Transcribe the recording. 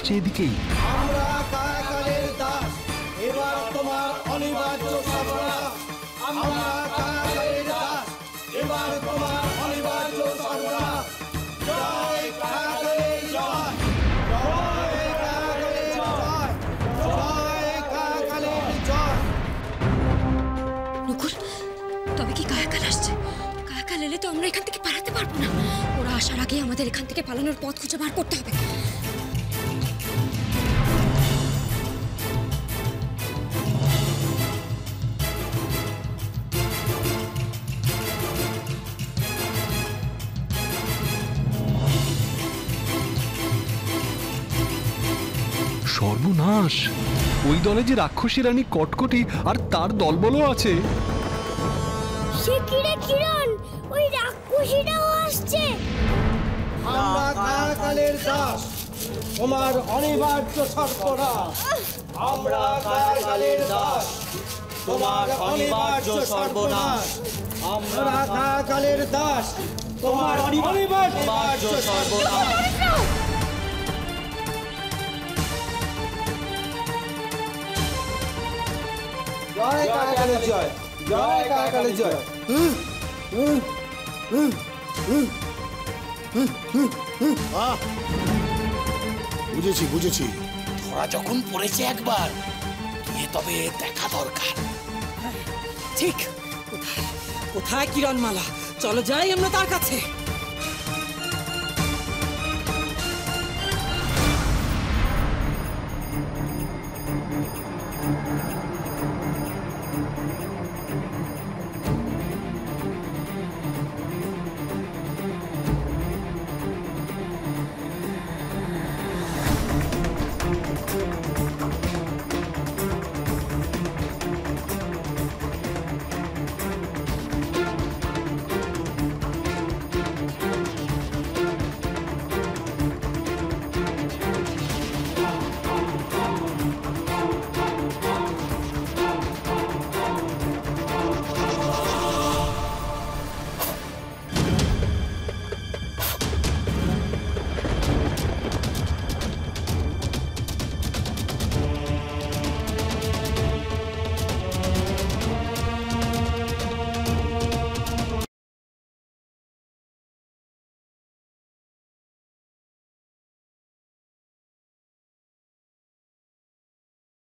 আসছে এদিকেই। আমরা কায়াকালের দাস, এবার তোমার অনিবার্য সর্বনাশ। আমরা কায়াকালের দাস, এবার তোমার অনিবার্য সর্বনাশ। জয় কায়াকালের জয়, জয় কায়াকালের জয়, জয় কায়াকালের জয়। নকুল, তবে কি কায়াকাল আসছে? কায়াকাল এলে তো আমরা এখান থেকে পালাতে পারবো না। ওরা আসার আগে আমাদের এখান থেকে পালানোর পথ খুঁজে বার করতে হবে। সর্বনাশ! ওই দলে যে রাক্ষসী রানী কটকটি আর তার দলবলও আছে। সে কি রে কিরণ, ওই রাক্ষসীটাও আসছে। আমরা কায়াকালের দাস, তোমার অনিবার্য সর্বনাশ। আমরা কায়াকালের দাস, তোমার অনিবার্য সর্বনাশ। আমরা কায়াকালের দাস, তোমার অনিবার্য সর্বনাশ। জয় কায়াকালের জয়, জয় কায়াকালের জয়। বুঝেছি বুঝেছি, ধরা যখন পড়েছে একবার, গিয়ে তবে দেখা দরকার। ঠিক। কোথায় কিরণমালা? চলো যাই আমরা তার কাছে।